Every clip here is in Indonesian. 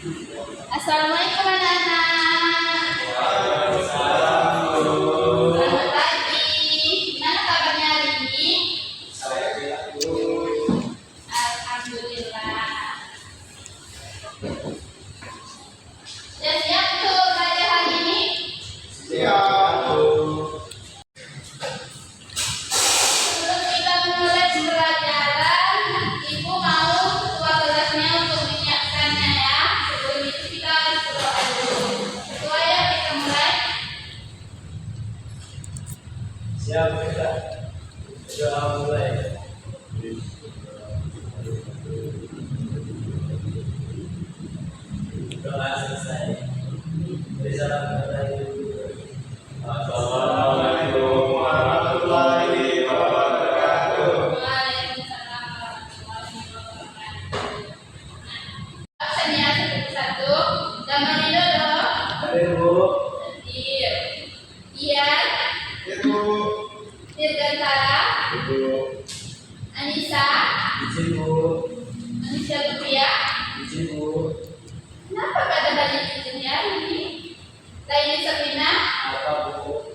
Assalamualaikum anak-anak. Selamat pagi. Gimana kabarnya hari ini? Alhamdulillah. Sudah siap untuk belajar hari ini? Siap. Sebelum kita memulai pembelajaran, Ibu mau ketua kelasnya untuk menyiapkannya ya. Sebelum itu kita harus berdoa dulu. Ketua ya, kita mulai. Siap kita. Doa mulai. Doa selesai. Beri salam kepada Ibu. Assalamualaikum warahmatullahi wabarakatuh. Waalaikumsalam warahmatullahi wabarakatuh. Absennya seperti satu. Gambar Widodo. Hadir Bu. Hadir. Ian. Ibu. Dirgantara. Ibu. Anissa. Izin Bu. Anissa Lutfia. Izin Bu. Kenapa gak ada banyak izinnya hari ini? Laini Sabrina. Apa Bu?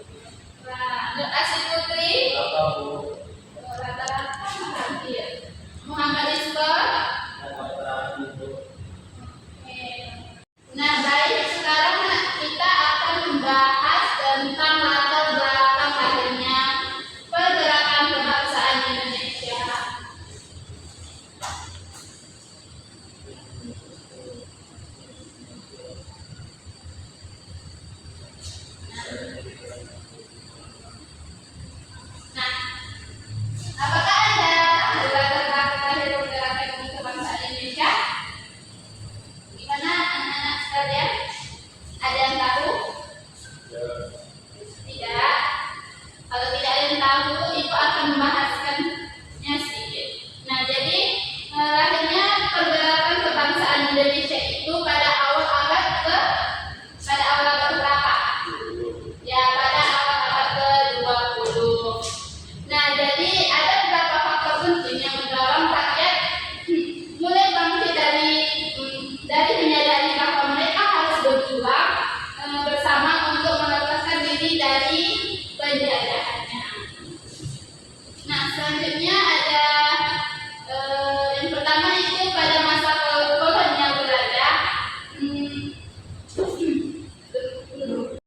Nur Asih Putri. Apa Bu? Rata-rata hadir. Muhammad Iskor. Apa terakhir Bu? Nah, baik, sekarang kita akan membahas tentang latar belakang lahirnya pergerakan kebangsaan Indonesia. Nah, apakah Anda tahu latar belakang lahir pergerakan kebangsaan Indonesia? Gimana anak-anak sekalian? Ada yang tahu? Tidak. Kalau tidak ada yang tahu, Ibu akan membahaskannya sedikit. Nah, jadi lahirnya pergerakan kebangsaan Indonesia itu pada awal abad berapa? Ya, pada awal abad ke-20. Nah, jadi ada beberapa faktor penting yang mendorong rakyat mulai bangkit dari menyadari bahwa mereka harus berjuang bersama untuk melepaskan diri dari penjajahannya. Nah, selanjutnya ada yang pertama itu pada masa kolonial Belanda.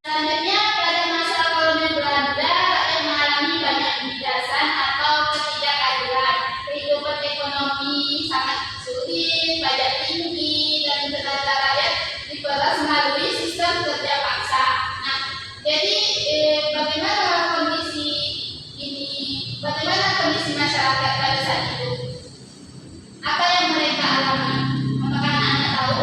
Selanjutnya pada masa kolonial Belanda, rakyat mengalami banyak penindasan atau ketidakadilan. Kehidupan ekonomi sangat sulit, pajak tinggi, dan tenaga rakyat diperas melalui sistem kerja paksa. Nah, jadi bagaimana kondisi masyarakat pada saat itu? Apa yang mereka alami? Apakah anak-anak tahu?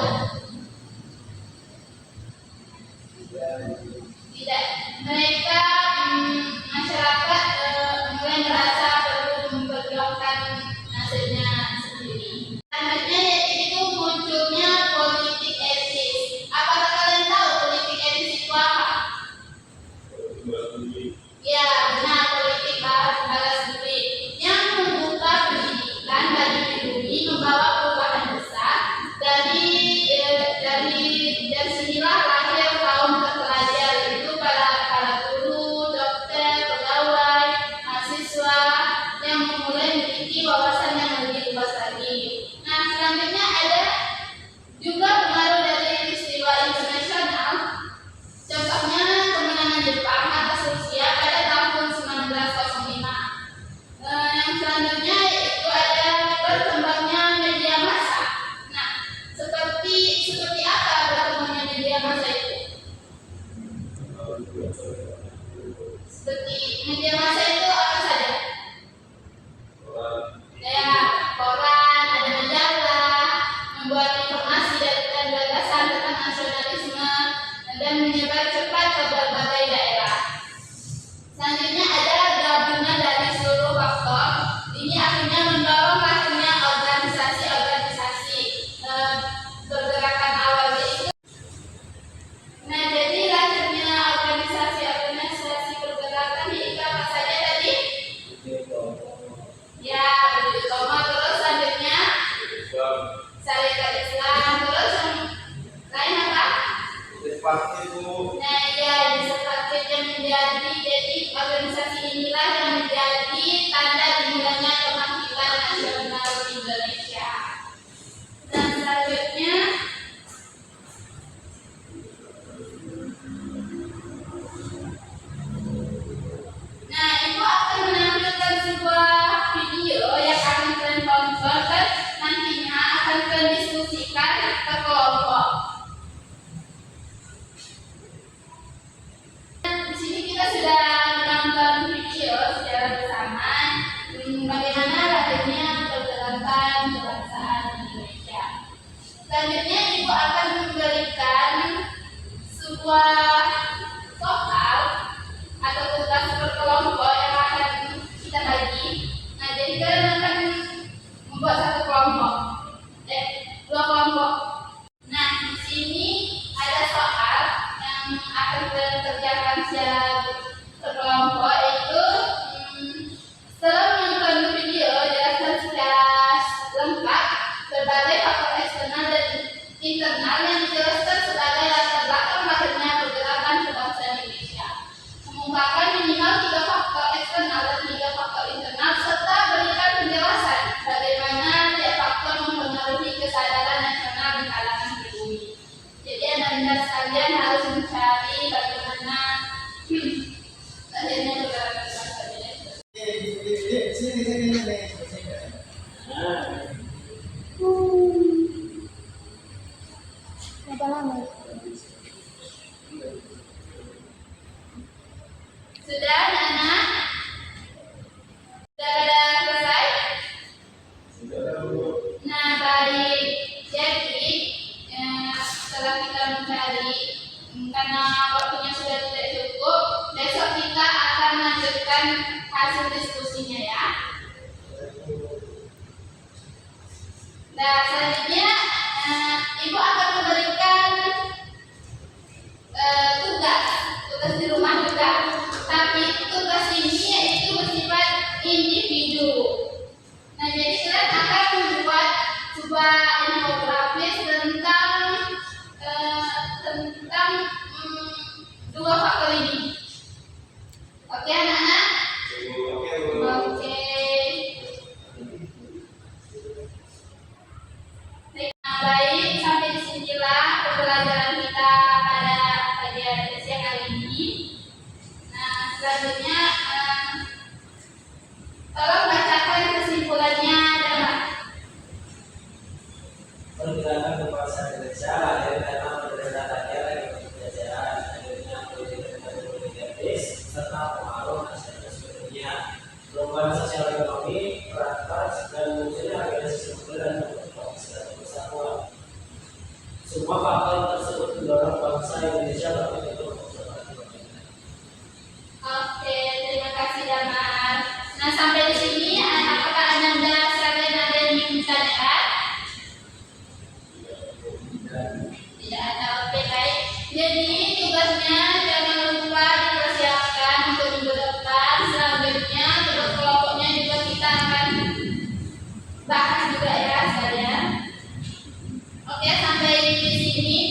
Tidak. Mereka masyarakat mulai merasa perlu memperjuangkan nasibnya sendiri. Selanjutnya yaitu munculnya politik etis. Apakah kalian tahu politik etis itu apa? Ya, benar, politik balas budi yang membuka pendidikan bagi pribumi membawa perubahan besar dari sinilah lahir kaum terpelajar, yaitu para guru, dokter, pegawai, mahasiswa yang mulai memiliki wawasan yang lebih luas lagi. Nah, selanjutnya ada juga pengaruh dari peristiwa internasional. Contohnya kemenangan Jepang atas Rusia pada tahun 1905. Yang selanjutnya yaitu ada berkembangnya media massa. Nah, seperti apa berkembangnya media massa itu? Seperti media massa itu apa saja? Ya, koran, ada majalah, membuat informasi dan gagasan tentang nasionalisme dan menyebar cepat ke berbagai daerah. Selanjutnya ada gabungan dari seluruh faktor. Ini akhirnya mendorong lahirnya organisasi-organisasi pergerakan awalnya itu. Nah, jadi lahirnya organisasi-organisasi pergerakan itu apa saja tadi? Ya, Budi Utomo, terus selanjutnya Syarikat Islam, terus Ibu akan memberikan sebuah soal atau tugas berkelompok yang akan kita bagi. Nah, jadi kalian akan membuat satu kelompok, dua kelompok. Nah, di sini ada soal yang akan kalian kerjakan secara berkelompok, yaitu setelah menonton video jelaskan secara lengkap berbagai faktor eksternal dan internal yang dijelaskan sebagai latar belakang lahirnya pergerakan kebangsaan Indonesia. Mengungkapkan minimal 3 faktor eksternal dan 3 faktor internal serta berikan penjelasan bagaimana tiap faktor mempengaruhi kesadaran nasional di kalangan pribumi. Jadi anak-anak sekalian harus mencari bagaimana lahirnya pergerakan kebangsaan Indonesia. Berapa lama? Sudah anak-anak? Sudah pada selesai? Nah, baik. Jadi setelah kita mencari, karena waktunya sudah tidak cukup, besok kita akan lanjutkan hasil diskusinya ya. Nah, selanjutnya Ibu akan memberikan tugas di rumah juga. Tapi tugas ini yaitu bersifat individu. Nah, jadi kalian akan membuat sebuah infografis tentang dua faktor ini. Oke, anak-anak? Oke. Nah, baik, sampai disinilah pembelajaran kita pada siang hari ini. Nah, selanjutnya tolong bacakan kesimpulannya dalam Pergerakan kebangsaan Indonesia lahir karena perbedaan daerah yang berjajaran, adanya politik serta pengaruh nasionalisme dunia, perubahan sosial ekonomi, perantas dan munculnya organisasi dan persatuan. Semua faktor tersebut mendorong bangsa Indonesia berbentuk. Oke, terima kasih Damar. Nah, sampai di sini apakah Anda sekalian ada yang ingin ditanyakan? Tidak ada. Oke, baik. Jadi tugasnya jangan lupa dipersiapkan untuk minggu depan. Selanjutnya tugas kelompoknya juga kita akan bahas juga ya sekalian. Oke, sampai di sini